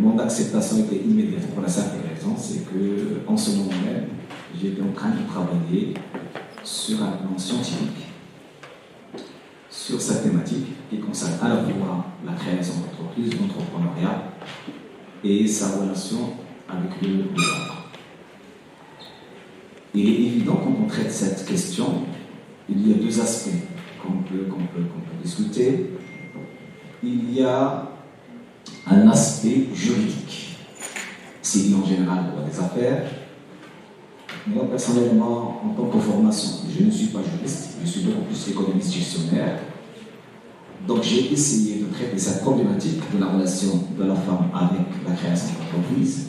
mon acceptation était immédiate pour la simple raison, c'est qu'en ce moment même, j'étais en train de travailler sur un plan scientifique, sur cette thématique qui concerne à la fois la création d'entreprise, l'entrepreneuriat et sa relation avec le genre. Il est évident quand on traite cette question, il y a deux aspects qu'on peut discuter. Il y a un aspect juridique, c'est lié en général au droit des affaires. Moi, personnellement, en tant que formation, je ne suis pas juriste, je suis beaucoup plus économiste gestionnaire. Donc, j'ai essayé de traiter cette problématique de la relation de la femme avec la création d'entreprise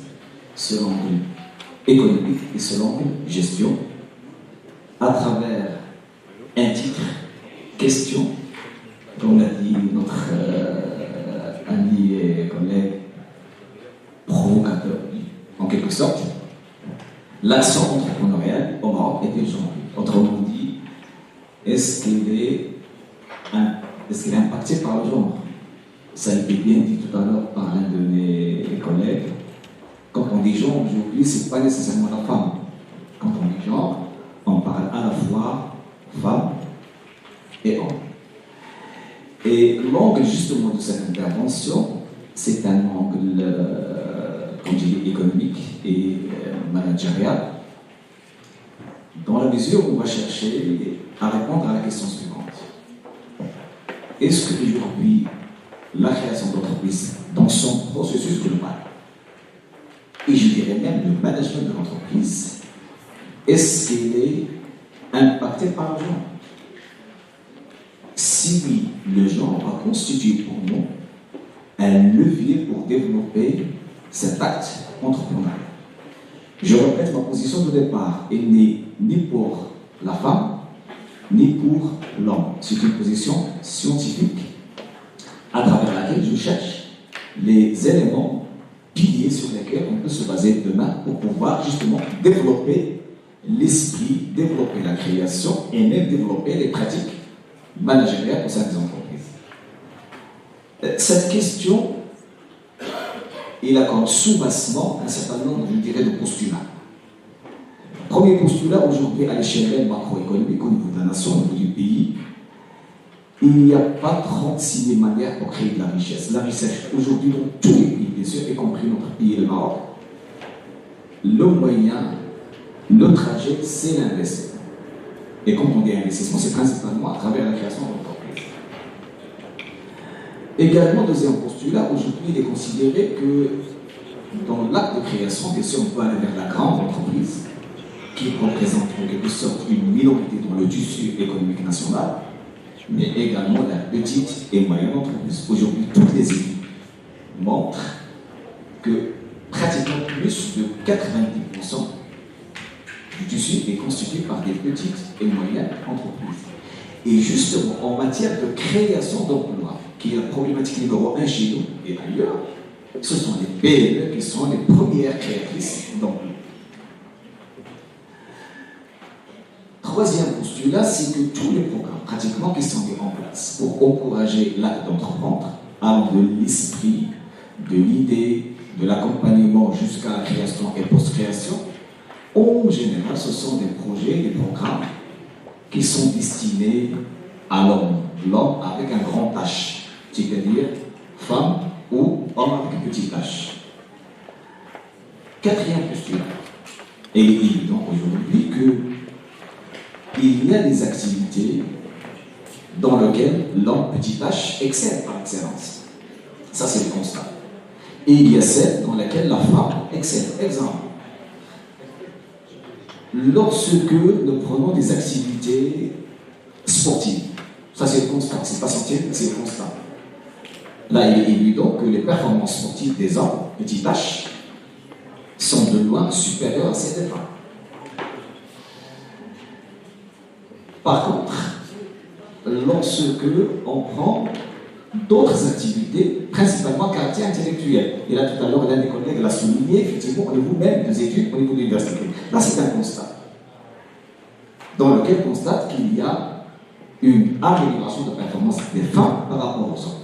selon l'angle économique et selon l'angle gestion, à travers un titre, question, comme l'a dit notre ami et collègue provocateur, en quelque sorte. L'action entrepreneuriale au Maroc est genrée. Autrement dit, est-ce qu'elle est impactée par le genre? Ça a été bien dit tout à l'heure par l'un de mes collègues. Quand on dit genre aujourd'hui, ce n'est pas nécessairement la femme. Quand on dit genre, on parle à la fois femme et homme. Et l'angle justement de cette intervention, c'est un angle, comme je dis, économique et managérial, dans la mesure où on va chercher à répondre à la question suivante. Est-ce qu'aujourd'hui, la création d'entreprise, dans son processus global, et je dirais même le management de l'entreprise, est-ce qu'elle est impactée par le genre? Si oui, le genre va constituer pour nous un levier pour développer cet acte entrepreneurial. Je répète ma position de départ, elle n'est ni pour la femme, ni pour l'homme. C'est une position scientifique à travers laquelle je cherche les éléments piliers sur lesquels on peut se baser demain pour pouvoir justement développer l'esprit, développer la création et même développer les pratiques managériales au sein des entreprises. Cette question, il a comme sous-bassement un certain nombre, je dirais, de postulats. Premier postulat, aujourd'hui, à l'échelle macroéconomique, au niveau de la nation, au niveau du pays, il n'y a pas 36 000 manières pour créer de la richesse. La richesse, aujourd'hui, dans tous les pays, bien sûr, y compris notre pays, le Maroc, le moyen, le trajet, c'est l'investissement. Et quand on dit investissement, c'est principalement à travers la création d'entreprises. Également, deuxième postulat, aujourd'hui, il est considéré que dans l'acte de création, bien sûr, on peut aller vers la grande entreprise, qui représente en quelque sorte une minorité dans le tissu économique national, mais également la petite et moyenne entreprise. Aujourd'hui, toutes les études montrent que pratiquement plus de 90% du tissu est constitué par des petites et moyennes entreprises. Et justement, en matière de création d'emplois, qui est la problématique numéro 1 chez nous et ailleurs, ce sont les PME qui sont les premières créatrices d'emplois. Troisième postulat, c'est que tous les programmes, pratiquement, qui sont mis en place pour encourager l'acte d'entreprendre, allant de l'esprit, de l'idée, de l'accompagnement jusqu'à la création et post-création, en général, ce sont des projets, des programmes qui sont destinés à l'homme. L'homme avec un grand H, c'est-à-dire femme ou homme avec un petit H. Quatrième postulat, et il est évident aujourd'hui qu'il y a des activités dans lesquelles l'homme petit H excelle par excellence. Ça, c'est le constat. Et il y a celles dans lesquelles la femme excelle. Exemple. Lorsque nous prenons des activités sportives, ça c'est le constat, c'est pas scientifique, c'est le constat. Là, il est évident que les performances sportives des hommes, petit H, sont de loin supérieures à celles des femmes. Par contre, lorsque on prend d'autres activités, principalement caractère intellectuel, et là tout à l'heure l'un des collègues l'a souligné, effectivement, au niveau même des études, au niveau de l'université. Là, c'est un constat, dans lequel on constate qu'il y a une amélioration de performance des femmes par rapport aux hommes.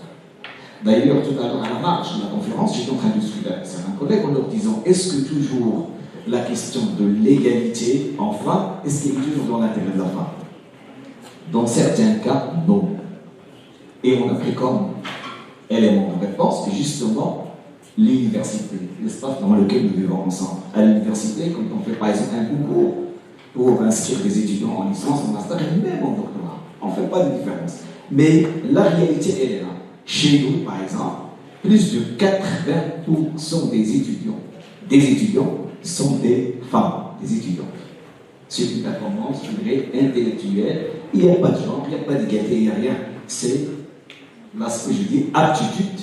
D'ailleurs, tout à l'heure, à la marge de la conférence, j'étais en train de discuter avec certains collègues en leur disant, est-ce que toujours la question de l'égalité en femme, est-ce qu'elle est toujours dans l'intérêt de la femme? Dans certains cas, non. Et on a pris comme élément de réponse, justement, l'université, l'espace dans lequel nous vivons ensemble. À l'université, quand on fait par exemple un concours pour inscrire des étudiants en licence, en master, et même en doctorat, on ne fait pas de différence. Mais la réalité, elle est là. Chez nous, par exemple, plus de 80% des étudiants sont des femmes, des étudiantes. C'est une performance, je dirais, intellectuelle. Il n'y a pas de genre, il n'y a pas d'égalité, il n'y a rien. C'est là ce que je dis, aptitude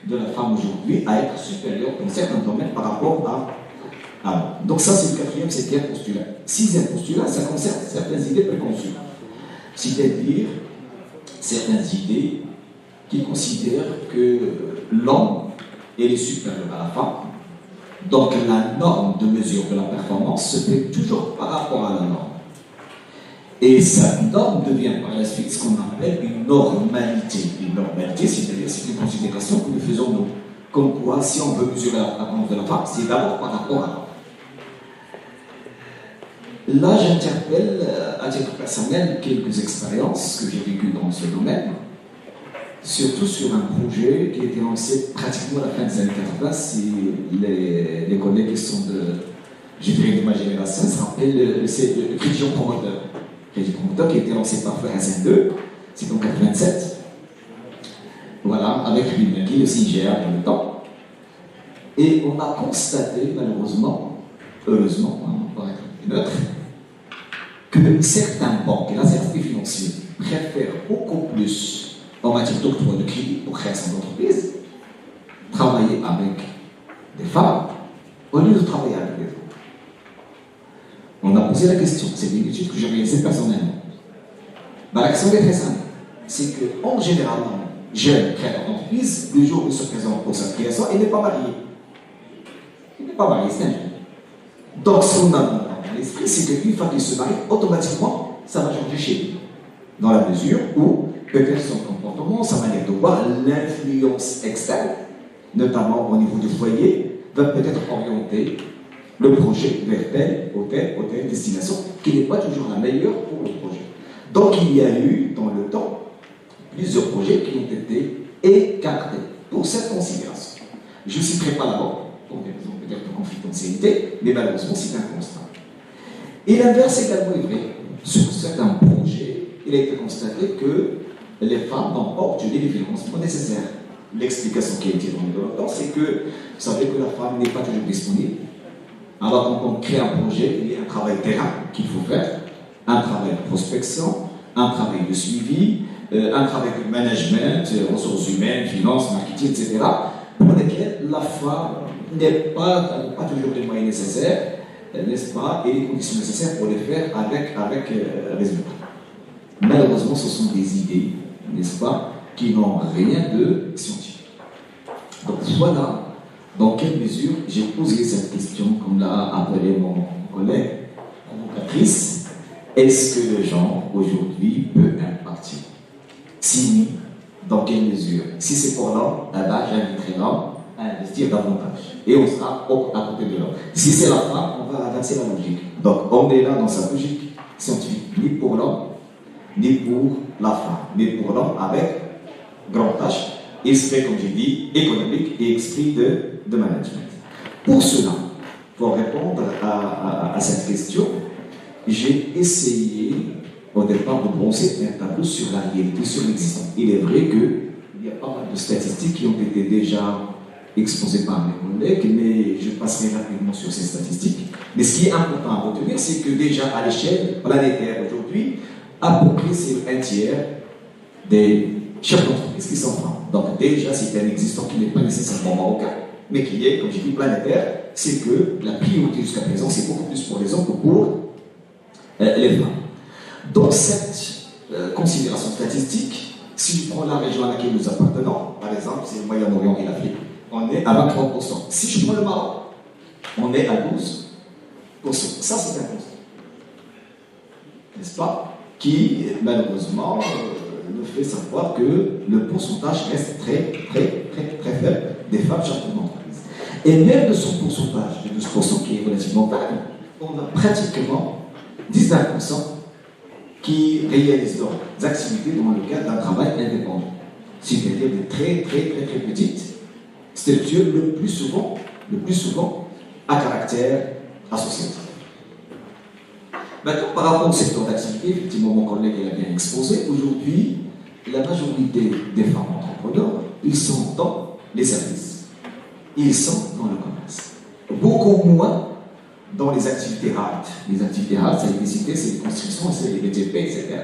de la femme aujourd'hui à être supérieure dans certains domaines par rapport à avant. Donc ça, c'est le quatrième, cinquième postulat. Sixième postulat, ça concerne certaines idées préconçues. C'est-à-dire certaines idées qui considèrent que l'homme est supérieur à la femme. Donc la norme de mesure de la performance se fait toujours par rapport à la norme. Et cette norme devient par la suite ce qu'on appelle une normalité. Une normalité, c'est-à-dire c'est une considération que nous faisons nous. Comme quoi, si on veut mesurer la performance de la femme, c'est d'abord par rapport à l'homme. Là, j'interpelle à titre personnel quelques expériences que j'ai vécues dans ce domaine, surtout sur un projet qui a été lancé pratiquement à la fin des années 80. Si les collègues qui sont de ma génération se rappellent, c'est le Crédit Promoteur. Crédit Promoteur qui a été lancé par Frère Hassan II, c'est en 87. Voilà, avec Rubin, le CIGR dans le temps. Et on a constaté, malheureusement, heureusement, pour être neutre, que certains banques et la service financier préfèrent beaucoup plus en matière d'octroi de crédit pour création d'entreprise, travailler avec des femmes au lieu de travailler avec des hommes. On a posé la question, c'est une étude que j'ai réalisée personnellement. L'action est très simple, c'est qu'en général, un jeune créateur d'entreprise, le jour où il se présente pour sa création, il n'est pas marié. Il n'est pas marié, c'est un jeune. Donc, ce qu'on a dans l'esprit, c'est qu'une fois qu'il se marie, automatiquement, ça va changer chez lui. Dans la mesure où peut-être son comportement, sa manière de voir, l'influence externe, notamment au niveau du foyer, va peut-être orienter le projet vers telle ou telle destination, qui n'est pas toujours la meilleure pour le projet. Donc il y a eu, dans le temps, plusieurs projets qui ont été écartés pour cette considération. Je ne citerai pas la banque, pour des raisons peut-être de confidentialité, mais malheureusement c'est un constat. Et l'inverse également est vrai. Sur certains projets, il a été constaté que les femmes n'ont pas obtenu les financements nécessaires. L'explication qui a été donnée dans le temps, c'est que vous savez que la femme n'est pas toujours disponible. Alors quand on crée un projet, il y a un travail terrain qu'il faut faire, un travail de prospection, un travail de suivi, un travail de management, ressources humaines, finances, marketing, etc., pour lesquels la femme n'a pas toujours les moyens nécessaires, n'est-ce pas, et les conditions nécessaires pour les faire avec résultat. Malheureusement, ce sont des idées, n'est-ce pas, qui n'ont rien de scientifique. Donc voilà dans quelle mesure j'ai posé cette question, comme l'a appelé mon collègue, provocatrice. Est-ce que le genre aujourd'hui peut impacter? Si oui, dans quelle mesure? Si c'est pour l'homme, j'inviterai l'homme à investir davantage. Et on sera à côté de l'homme. Si c'est la femme, on va avancer la logique. Donc on est là dans sa logique scientifique, ni pour l'homme, ni pour la femme, mais pour l'homme avec grand H, esprit, comme j'ai dit, économique et esprit de management. Pour cela, pour répondre à cette question, j'ai essayé au départ de brosser un tableau sur la réalité, sur l'existant. Il est vrai qu'il y a pas mal de statistiques qui ont été déjà exposées par mes collègues, mais je passerai rapidement sur ces statistiques. Mais ce qui est important à retenir, c'est que déjà à l'échelle planétaire aujourd'hui, à peu près c'est un tiers des chefs d'entreprise qui sont femmes. Donc déjà, c'est un existant qui n'est pas nécessairement marocain, mais qui est, comme j'ai dit, planétaire, c'est que la priorité jusqu'à présent, c'est beaucoup plus pour les hommes que pour les femmes. Dans cette considération statistique, si je prends la région à laquelle nous appartenons, par exemple, c'est le Moyen-Orient et l'Afrique, on est à 23%. Si je prends le Maroc, on est à 12%. Ça, c'est un constat. N'est-ce pas? Qui, malheureusement, me fait savoir que le pourcentage reste très faible des femmes chefs d'entreprise. Et même de son pourcentage de 12% qui est relativement faible, on a pratiquement 19% qui réalisent leurs activités dans le cadre d'un travail indépendant. C'est-à-dire des très petites structures, le plus souvent à caractère associatif. Maintenant, par rapport au secteur d'activité, effectivement, mon collègue l'a bien exposé, aujourd'hui, la majorité des femmes entrepreneurs, ils sont dans les services, ils sont dans le commerce. Beaucoup moins dans les activités hard. Les activités hard, ça a été cité, c'est les constructions, c'est les BTP, etc.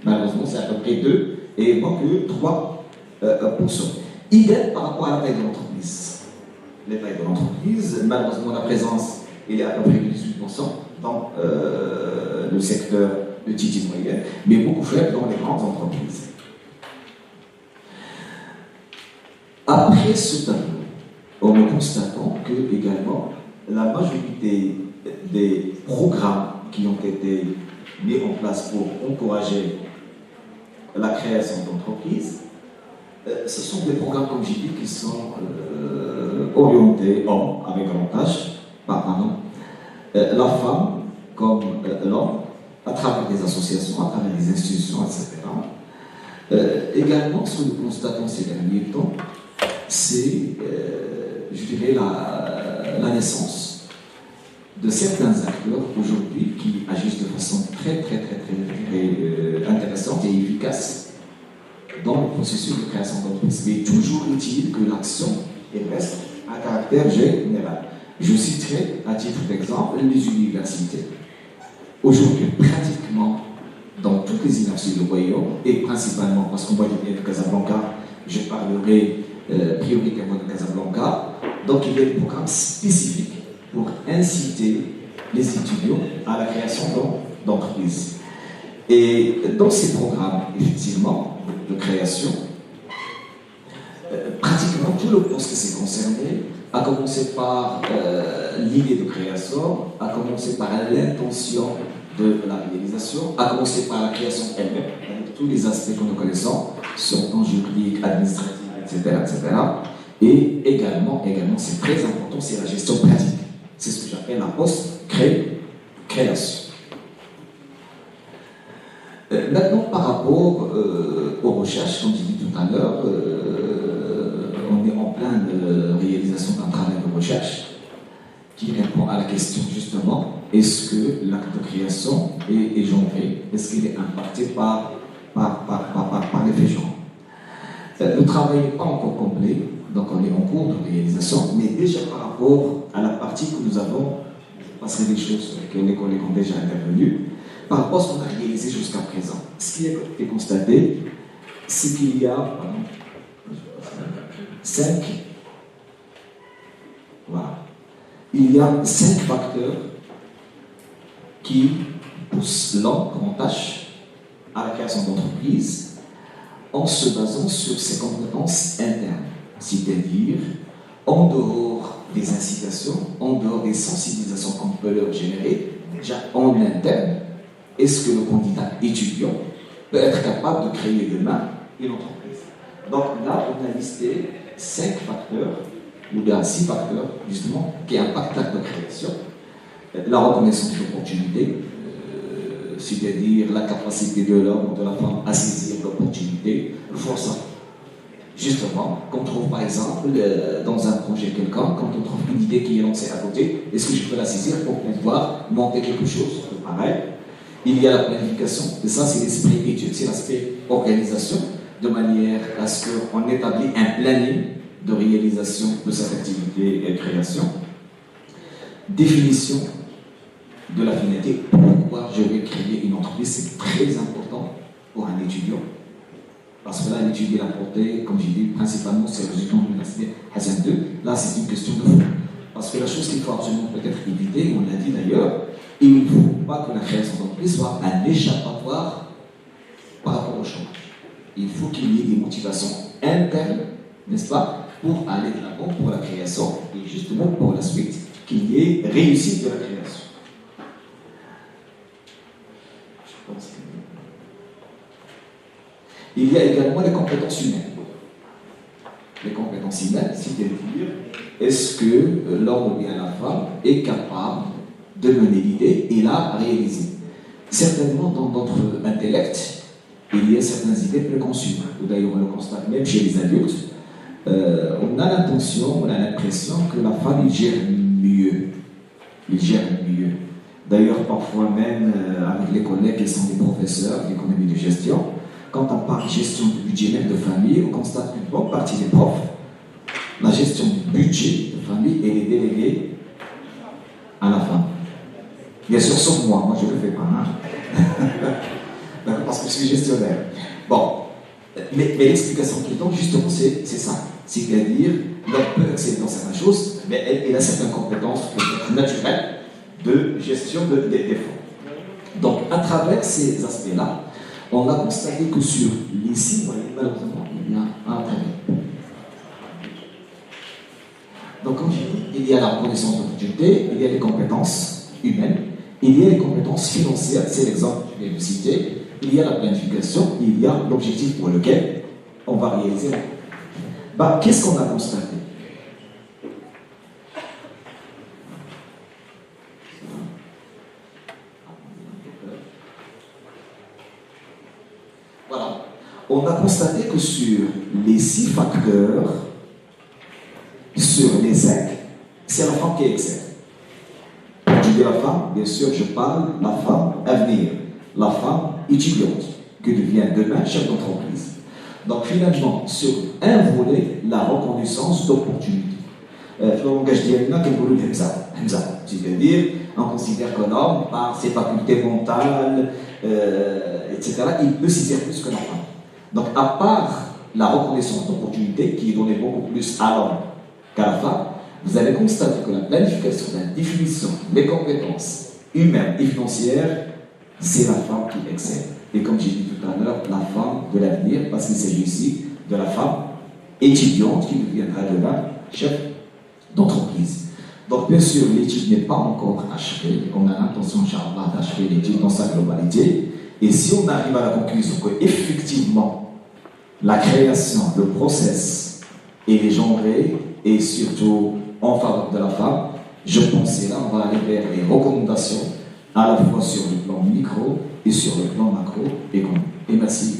Malheureusement, c'est à peu près 2 et moins que 3%. Idem par rapport à la taille de l'entreprise. Les tailles de l'entreprise, malheureusement, la présence est à peu près de 18% dans le secteur de petites et moyennes, mais beaucoup faible dans les grandes entreprises. Après ce tableau, nous constatons que également la majorité des programmes qui ont été mis en place pour encourager la création d'entreprises, ce sont des programmes, comme j'ai dit, qui sont orientés hommes avec avantage, la femme comme l'homme, à travers des associations, à travers des institutions, etc. Également, ce que nous constatons ces derniers temps, c'est, je dirais, la naissance de certains acteurs aujourd'hui qui agissent de façon très intéressante et efficace dans le processus de création d'entreprise. Mais toujours est-il que l'action reste à caractère général. Je citerai à titre d'exemple les universités. Aujourd'hui, pratiquement dans toutes les universités du royaume, et principalement parce qu'on voit bien de Casablanca, je parlerai prioritairement de Casablanca, donc il y a des programmes spécifiques pour inciter les étudiants à la création d'entreprises. Et dans ces programmes, effectivement, de création, pratiquement tout le poste qui s'est concerné, à commencer par l'idée de création, à commencer par l'intention de la réalisation, à commencer par la création elle-même, avec tous les aspects que nous connaissons, sur le plan juridique, administratif, etc. Et également, c'est très important, c'est la gestion pratique. C'est ce que j'appelle la post-création. Maintenant, par rapport aux recherches, comme j'ai dit tout à l'heure, on est en pleine réalisation d'un travail de recherche qui répond à la question justement, est-ce que l'acte de création est genré? Est-ce qu'il est impacté par l'effet genre? Le travail n'est pas encore complet, donc on est en cours de réalisation, mais déjà par rapport à la partie que nous avons, je passerai des choses sur lesquelles les collègues ont déjà intervenu, par rapport à ce qu'on a réalisé jusqu'à présent. Ce qui a été constaté, c'est qu'il y a 5 facteurs qui poussent l'homme comme tâche à la création d'entreprise en se basant sur ses compétences internes, c'est-à-dire en dehors des incitations, en dehors des sensibilisations qu'on peut leur générer, déjà en interne. Est-ce que le candidat étudiant peut être capable de créer demain une entreprise? Donc là, on a listé 5 facteurs, ou bien 6 facteurs, justement, qui impactent l'acte de création. La reconnaissance d'opportunités, c'est-à-dire la capacité de l'homme ou de la femme à saisir l'opportunité, le forçat. Justement, qu'on trouve par exemple dans un projet quelconque, quand on trouve une idée qui est lancée à côté, est-ce que je peux la saisir pour pouvoir monter quelque chose de pareil? Il y a la planification, et ça c'est l'esprit étude, c'est l'aspect organisation, de manière à ce qu'on établit un planning de réalisation de cette activité et de création. Définition de la finalité, pourquoi je vais créer une entreprise, c'est très important pour un étudiant. Parce que là, l'étudiant l'a porté, comme j'ai dit, principalement sur le résultat de l'université Hassan II. Là, c'est une question de fond. Parce que la chose qu'il faut absolument peut-être éviter, on l'a dit d'ailleurs, il ne faut pas que la création d'entreprise soit un échappatoire par rapport au chômage. Il faut qu'il y ait des motivations internes, n'est-ce pas, pour aller de l'avant pour la création et justement pour la suite, qu'il y ait réussite de la création. Il y a également les compétences humaines. Les compétences humaines, c'est-à-dire, est-ce que l'homme ou bien la femme est capable de mener l'idée et la réaliser? Certainement, dans notre intellect, il y a certaines idées préconçues. D'ailleurs, on le constate même chez les adultes. On a l'intention, on a l'impression que la femme, il gère mieux. Il gère mieux. D'ailleurs, parfois même, avec les collègues qui sont des professeurs d'économie de gestion, quand on parle de gestion du budget même de famille, on constate qu'une bonne partie des profs, la gestion du budget de famille, elle est déléguée à la femme. Bien sûr, sauf moi je ne le fais pas. Hein? Parce que je suis gestionnaire. Bon, mais l'explication qu'ils donnent, justement, c'est ça. C'est-à-dire, l'homme peut exceller dans certaines choses, mais elle a certaines compétences naturelles de gestion des fonds. Donc, à travers ces aspects-là, on a constaté que sur les 6 moyens, malheureusement, il y a un problème. Donc, comme je dis, il y a la reconnaissance d'opportunité, il y a les compétences humaines, il y a les compétences financières, c'est l'exemple que je viens de citer, il y a la planification, il y a l'objectif pour lequel on va réaliser. Qu'est-ce qu'on a constaté? Voilà. On a constaté que sur les 6 facteurs, sur les 5, c'est la femme qui excelle. Quand je dis la femme, bien sûr, je parle de la femme à venir, la femme étudiante, qui devient demain chef d'entreprise. Donc finalement, sur un volet, la reconnaissance d'opportunité. Le langage d'Yelna, c'est-à-dire, on considère que l'homme, par ses facultés mentales, etc., il peut saisir plus que la femme. Donc à part la reconnaissance d'opportunité, qui est donnée beaucoup plus à l'homme qu'à la femme, vous allez constater que la planification, la définition, les compétences humaines et financières, c'est la femme qui excelle. Et comme j'ai dit tout à l'heure, la femme de l'avenir, parce qu'il s'agit ici de la femme étudiante qui deviendra demain chef d'entreprise. Donc bien sûr, l'étude n'est pas encore achevée. On a l'intention, Inch'Allah, d'achever l'étude dans sa globalité. Et si on arrive à la conclusion que effectivement la création, le process est légendré et surtout en faveur de la femme, je pense que là on va aller vers les recommandations à la fois sur le plan micro et sur le plan macro. Et merci.